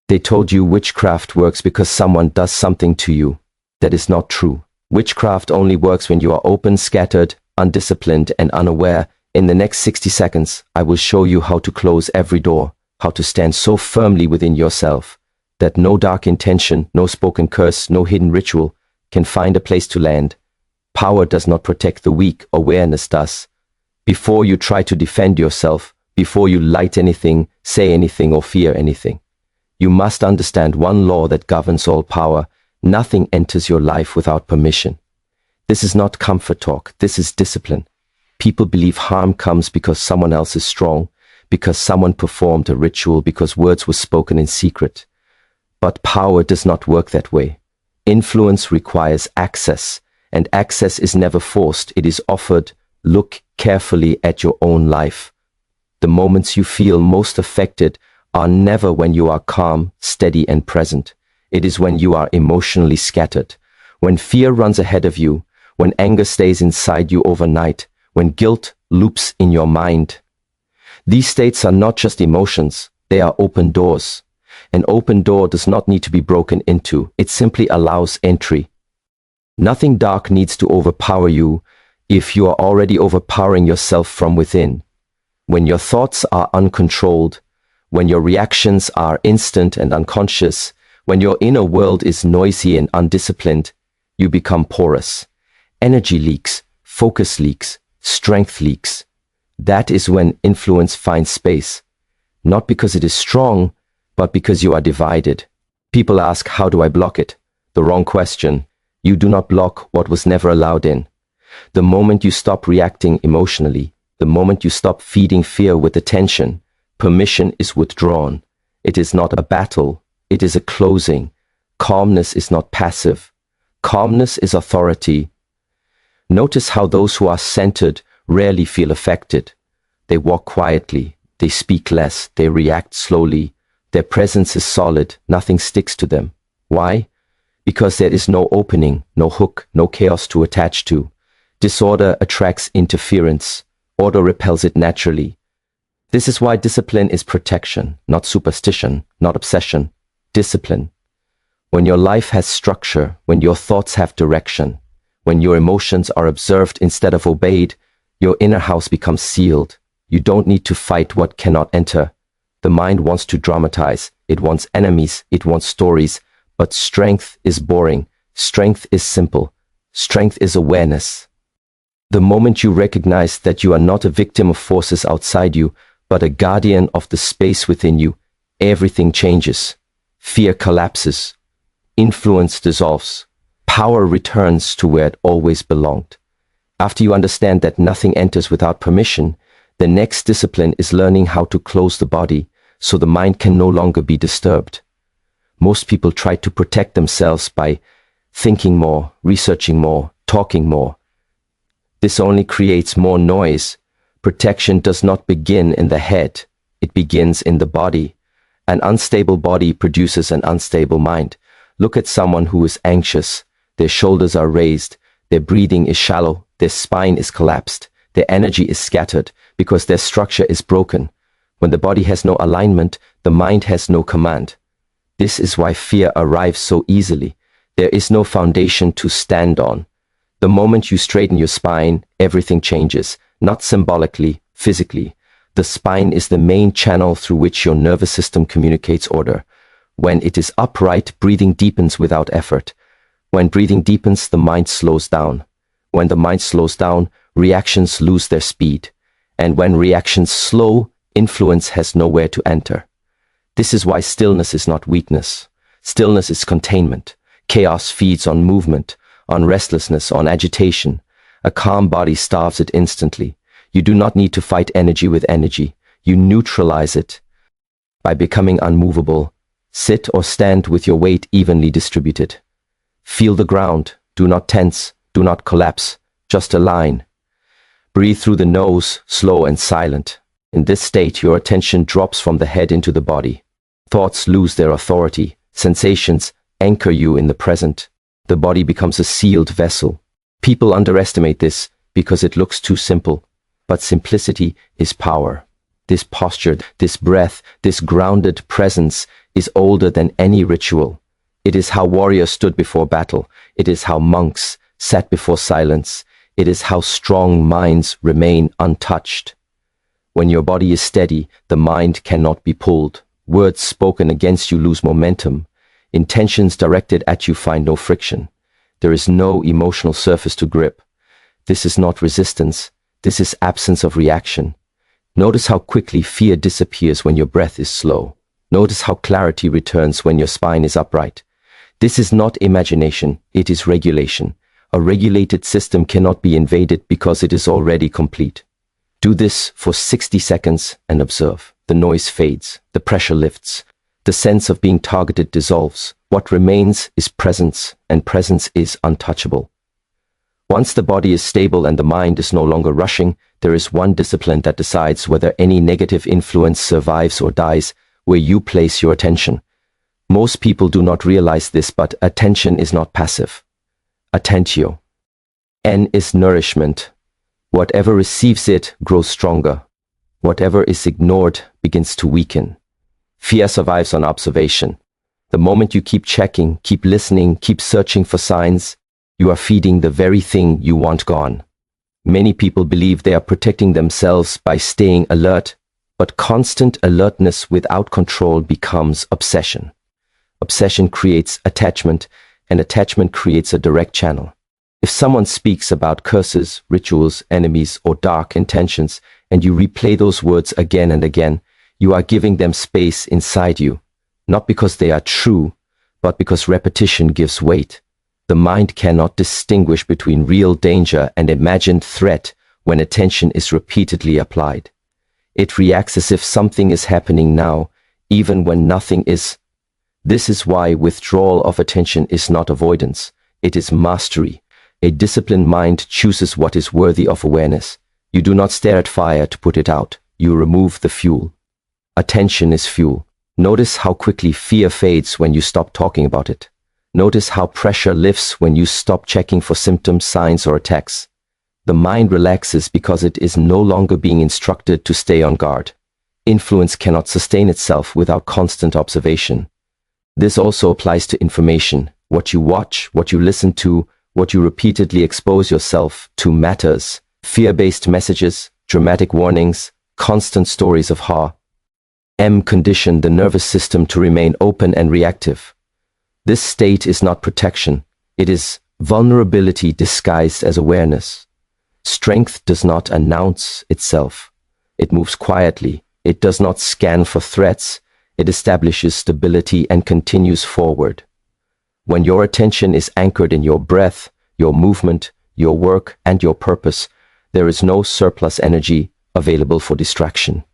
They told you witchcraft works because someone does something to you. That is not true. Witchcraft only works when you are open, scattered, undisciplined, and unaware. In the next 60 seconds, I will show you how to close every door, how to stand so firmly within yourself that no dark intention, no spoken curse, no hidden ritual can find a place to land. Power does not protect the weak, awareness does. Before you try to defend yourself, before you light anything, say anything, or fear anything, you must understand one law that governs all power. Nothing enters your life without permission. This is not comfort talk, this is discipline. People believe harm comes because someone else is strong, because someone performed a ritual, because words were spoken in secret. But power does not work that way. Influence requires access, and access is never forced, it is offered. Look carefully at your own life. The moments you feel most affected are never when you are calm, steady, and present. It is when you are emotionally scattered, when fear runs ahead of you, when anger stays inside you overnight, when guilt loops in your mind. These states are not just emotions, they are open doors. An open door does not need to be broken into, it simply allows entry. Nothing dark needs to overpower you if you are already overpowering yourself from within. When your thoughts are uncontrolled, when your reactions are instant and unconscious, when your inner world is noisy and undisciplined, you become porous. Energy leaks, focus leaks, strength leaks. That is when influence finds space. Not because it is strong, but because you are divided. People ask, how do I block it? The wrong question. You do not block what was never allowed in. The moment you stop reacting emotionally, the moment you stop feeding fear with attention, permission is withdrawn. It is not a battle, it is a closing. Calmness is not passive. Calmness is authority. Notice how those who are centered rarely feel affected. They walk quietly, they speak less, they react slowly. Their presence is solid, nothing sticks to them. Why? Because there is no opening, no hook, no chaos to attach to. Disorder attracts interference. Order repels it naturally. This is why discipline is protection, not superstition, not obsession. Discipline. When your life has structure, when your thoughts have direction, when your emotions are observed instead of obeyed, your inner house becomes sealed. You don't need to fight what cannot enter. The mind wants to dramatize. It wants enemies. It wants stories. But strength is boring. Strength is simple. Strength is awareness. The moment you recognize that you are not a victim of forces outside you, but a guardian of the space within you, everything changes. Fear collapses. Influence dissolves. Power returns to where it always belonged. After you understand that nothing enters without permission, the next discipline is learning how to close the body so the mind can no longer be disturbed. Most people try to protect themselves by thinking more, researching more, talking more. This only creates more noise. Protection does not begin in the head, it begins in the body. An unstable body produces an unstable mind. Look at someone who is anxious. Their shoulders are raised, their breathing is shallow, their spine is collapsed, their energy is scattered because their structure is broken. When the body has no alignment, the mind has no command. This is why fear arrives so easily. There is no foundation to stand on. The moment you straighten your spine, everything changes, not symbolically, physically. The spine is the main channel through which your nervous system communicates order. When it is upright, breathing deepens without effort. When breathing deepens, the mind slows down. When the mind slows down, reactions lose their speed. And when reactions slow, influence has nowhere to enter. This is why stillness is not weakness. Stillness is containment. Chaos feeds on movement, on restlessness, on agitation. A calm body starves it instantly. You do not need to fight energy with energy. You neutralize it by becoming unmovable. Sit or stand with your weight evenly distributed. Feel the ground. Do not tense. Do not collapse. Just align. Breathe through the nose, slow and silent. In this state, your attention drops from the head into the body. Thoughts lose their authority. Sensations anchor you in the present. The body becomes a sealed vessel. People underestimate this because it looks too simple. But simplicity is power. this posture, this breath, this grounded presence is older than any ritual. It is how warriors stood before battle. It is how monks sat before silence. It is how strong minds remain untouched. When your body is steady, the mind cannot be pulled. Words spoken against you lose momentum. Intentions directed at you find no friction. There is no emotional surface to grip. This is not resistance. This is absence of reaction. Notice how quickly fear disappears when your breath is slow. Notice how clarity returns when your spine is upright. This is not imagination, it is regulation. A regulated system cannot be invaded because it is already complete. Do this for 60 seconds and observe. The noise fades, the pressure lifts, the sense of being targeted dissolves. What remains is presence, and presence is untouchable. Once the body is stable and the mind is no longer rushing, there is one discipline that decides whether any negative influence survives or dies, where you place your attention. Most people do not realize this, but attention is not passive. Attentio. N is nourishment. Whatever receives it grows stronger. Whatever is ignored begins to weaken. Fear survives on observation. The moment you keep checking, keep listening, keep searching for signs, you are feeding the very thing you want gone. Many people believe they are protecting themselves by staying alert, but constant alertness without control becomes obsession. Obsession creates attachment, and attachment creates a direct channel. If someone speaks about curses, rituals, enemies, or dark intentions, and you replay those words again and again, you are giving them space inside you, not because they are true, but because repetition gives weight. The mind cannot distinguish between real danger and imagined threat when attention is repeatedly applied. It reacts as if something is happening now, even when nothing is. This is why withdrawal of attention is not avoidance, it is mastery. A disciplined mind chooses what is worthy of awareness. You do not stare at fire to put it out, you remove the fuel. Attention is fuel. Notice how quickly fear fades when you stop talking about it. Notice how pressure lifts when you stop checking for symptoms, signs, or attacks. The mind relaxes because it is no longer being instructed to stay on guard. Influence cannot sustain itself without constant observation. This also applies to information. What you watch, what you listen to, what you repeatedly expose yourself to matters. Fear-based messages, dramatic warnings, constant stories of horror. M condition the nervous system to remain open and reactive. This state is not protection. It is vulnerability disguised as awareness. Strength does not announce itself. It moves quietly. It does not scan for threats. It establishes stability and continues forward. When your attention is anchored in your breath, your movement, your work, and your purpose, there is no surplus energy available for distraction.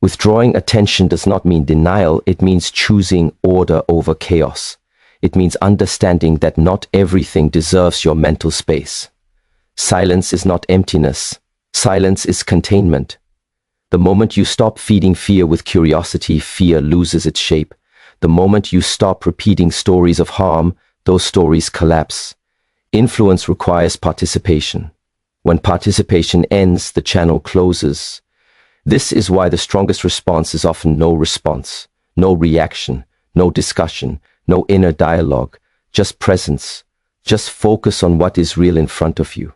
Withdrawing attention does not mean denial, it means choosing order over chaos. It means understanding that not everything deserves your mental space. Silence is not emptiness. Silence is containment. The moment you stop feeding fear with curiosity, fear loses its shape. The moment you stop repeating stories of harm, those stories collapse. Influence requires participation. When participation ends, the channel closes. This is why the strongest response is often no response, no reaction, no discussion, no inner dialogue, just presence. Just focus on what is real in front of you.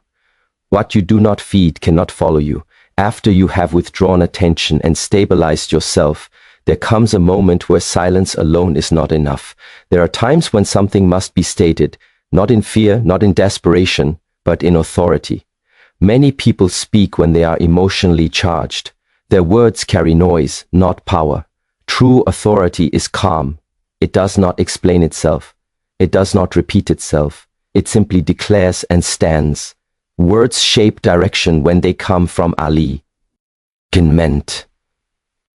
What you do not feed cannot follow you. After you have withdrawn attention and stabilized yourself, there comes a moment where silence alone is not enough. There are times when something must be stated, not in fear, not in desperation, but in authority. Many people speak when they are emotionally charged. Their words carry noise, not power. True authority is calm. It does not explain itself. It does not repeat itself. It simply declares and stands. Words shape direction when they come from Ali. Meant.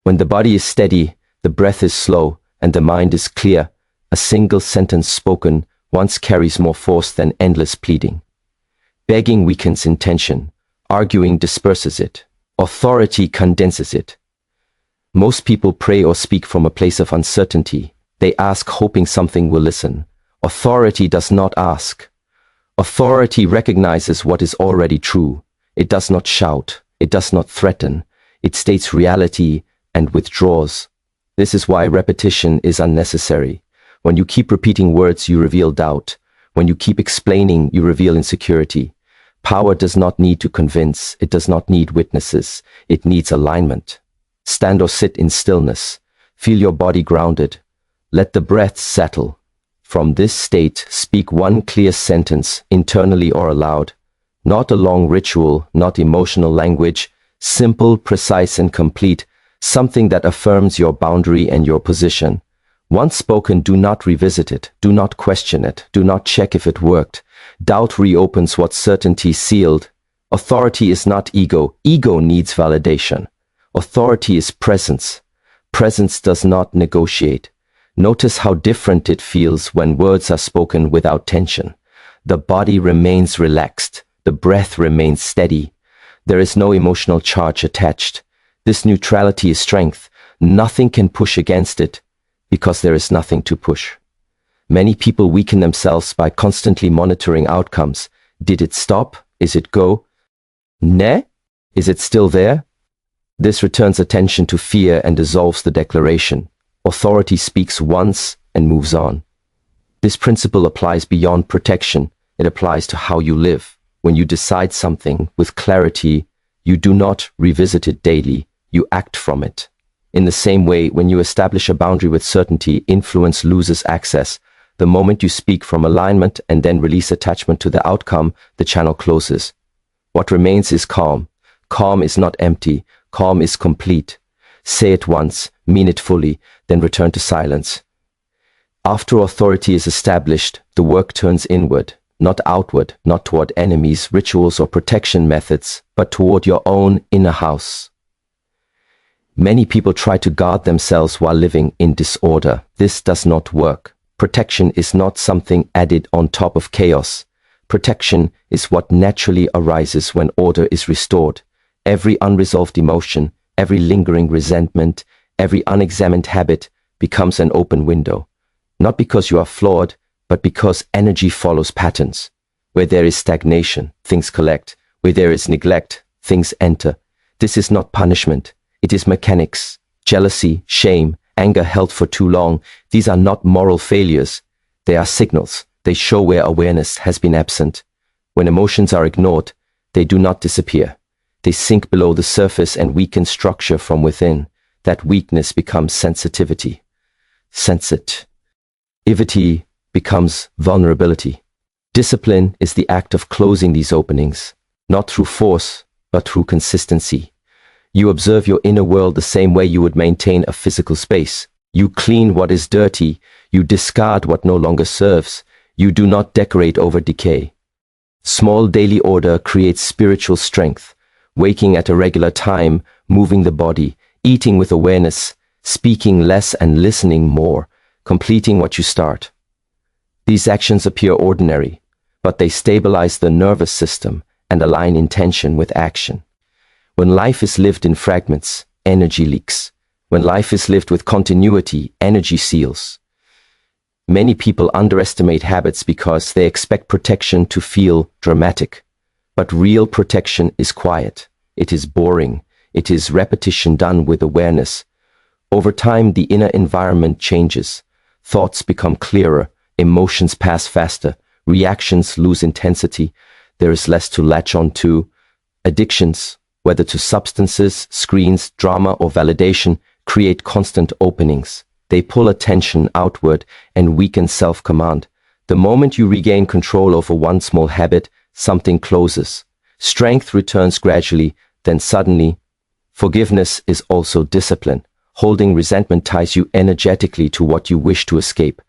When the body is steady, the breath is slow, and the mind is clear, a single sentence spoken once carries more force than endless pleading. Begging weakens intention. Arguing disperses it. Authority condenses it. Most people pray or speak from a place of uncertainty. They ask hoping something will listen. Authority does not ask. Authority recognizes what is already true. It does not shout. It does not threaten. It states reality and withdraws. This is why repetition is unnecessary. When you keep repeating words, you reveal doubt. When you keep explaining, you reveal insecurity. Power does not need to convince. It does not need witnesses. It needs alignment. Stand or sit in stillness. Feel your body grounded. Let the breath settle. From this state, speak one clear sentence, internally or aloud. Not a long ritual, not emotional language. Simple, precise, and complete. Something that affirms your boundary and your position. Once spoken, do not revisit it. Do not question it. Do not check if it worked. Doubt reopens what certainty sealed. Authority is not ego. Ego needs validation. Authority is presence. Presence does not negotiate. Notice how different it feels when words are spoken without tension. The body remains relaxed. The breath remains steady. There is no emotional charge attached. This neutrality is strength. Nothing can push against it, because there is nothing to push. Many people weaken themselves by constantly monitoring outcomes. Did it stop? Is it go? Ne? Is it still there? This returns attention to fear and dissolves the declaration. Authority speaks once and moves on. This principle applies beyond protection. It applies to how you live. When you decide something with clarity, you do not revisit it daily. You act from it. In the same way, when you establish a boundary with certainty, influence loses access. The moment you speak from alignment and then release attachment to the outcome, the channel closes. What remains is calm. Calm is not empty. Calm is complete. Say it once, mean it fully, then return to silence. After authority is established, the work turns inward, not outward, not toward enemies, rituals, or protection methods, but toward your own inner house. Many people try to guard themselves while living in disorder. This does not work. Protection is not something added on top of chaos. Protection is what naturally arises when order is restored. Every unresolved emotion, every lingering resentment, every unexamined habit becomes an open window. Not because you are flawed, but because energy follows patterns. Where there is stagnation, things collect. Where there is neglect, things enter. This is not punishment. It is mechanics. Jealousy, shame, anger held for too long. These are not moral failures. They are signals. They show where awareness has been absent. When emotions are ignored, they do not disappear. They sink below the surface and weaken structure from within. That weakness becomes sensitivity. Sensitivity becomes vulnerability. Discipline is the act of closing these openings, not through force, but through consistency. You observe your inner world the same way you would maintain a physical space. You clean what is dirty. You discard what no longer serves. You do not decorate over decay. Small daily order creates spiritual strength. Waking at a regular time, moving the body, eating with awareness, speaking less and listening more, completing what you start. These actions appear ordinary, but they stabilize the nervous system and align intention with action. When life is lived in fragments, energy leaks. When life is lived with continuity, energy seals. Many people underestimate habits because they expect protection to feel dramatic. But real protection is quiet. It is boring. It is repetition done with awareness. Over time, the inner environment changes. Thoughts become clearer. Emotions pass faster. Reactions lose intensity. There is less to latch on to. Addictions, whether to substances, screens, drama, or validation, create constant openings. They pull attention outward and weaken self-command. The moment you regain control over one small habit, something closes. Strength returns gradually, then suddenly. Forgiveness is also discipline. Holding resentment ties you energetically to what you wish to escape.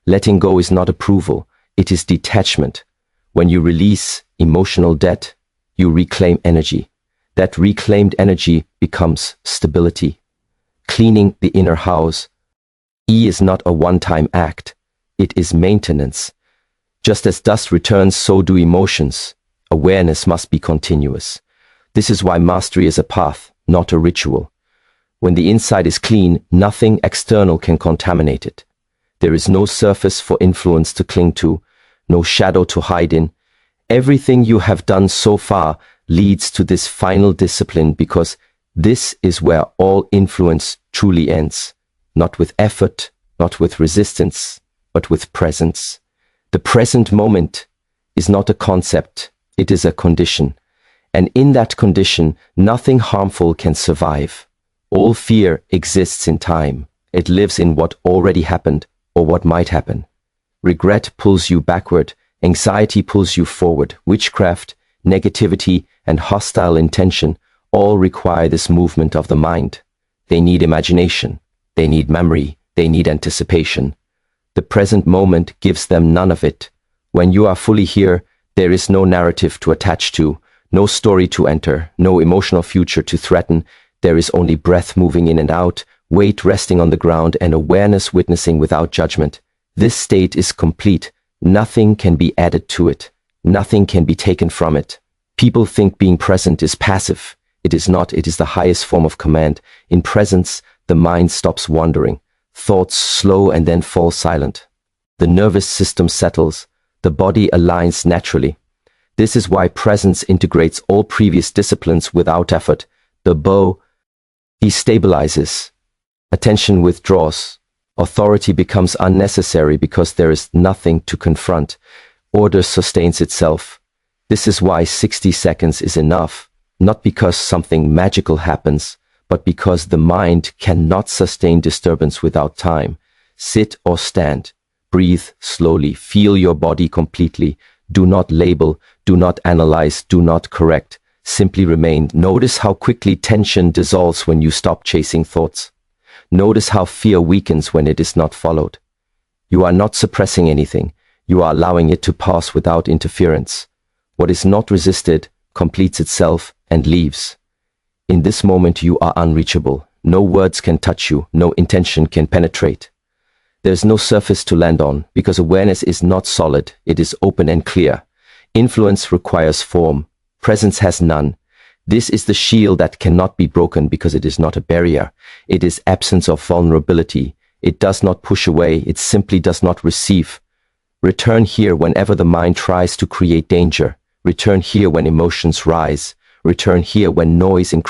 Letting go is not approval, it is detachment. When you release emotional debt, you reclaim energy. That reclaimed energy becomes stability. Cleaning the inner house. E is not a one-time act. It is maintenance. Just as dust returns, so do emotions. Awareness must be continuous. This is why mastery is a path, not a ritual. When the inside is clean, nothing external can contaminate it. There is no surface for influence to cling to, no shadow to hide in. Everything you have done so far leads to this final discipline because This is where all influence truly ends, not with effort, not with resistance, but with presence. The present moment is not a concept, it is a condition. And in that condition, nothing harmful can survive. All fear exists in time. It lives in what already happened or what might happen. Regret pulls you backward, anxiety pulls you forward. Witchcraft, negativity, and hostile intention all require this movement of the mind. They need imagination, they need memory, they need anticipation. The present moment gives them none of it. When you are fully here, there is no narrative to attach to, no story to enter, no emotional future to threaten. There is only breath moving in and out, weight resting on the ground, and awareness witnessing without judgment. This state is complete. Nothing can be added to it. Nothing can be taken from it. People think being present is passive. It is not. It is the highest form of command. In presence, the mind stops wandering. Thoughts slow and then fall silent. The nervous system settles. The body aligns naturally. This is why presence integrates all previous disciplines without effort. The bow destabilizes. Attention withdraws. Authority becomes unnecessary because there is nothing to confront. Order sustains itself. This is why 60 seconds is enough, not because something magical happens, but because the mind cannot sustain disturbance without time. Sit or stand. Breathe slowly. Feel your body completely. Do not label. Do not analyze. Do not correct. Simply remain. Notice how quickly tension dissolves when you stop chasing thoughts. Notice how fear weakens when it is not followed. You are not suppressing anything. You are allowing it to pass without interference. What is not resisted completes itself and leaves. In this moment you are unreachable. No words can touch you. No intention can penetrate. There is no surface to land on because awareness is not solid. It is open and clear. Influence requires form. Presence has none. This is the shield that cannot be broken because it is not a barrier. It is absence of vulnerability. It does not push away. It simply does not receive. Return here whenever the mind tries to create danger. Return here when emotions rise. Return here when noise increases.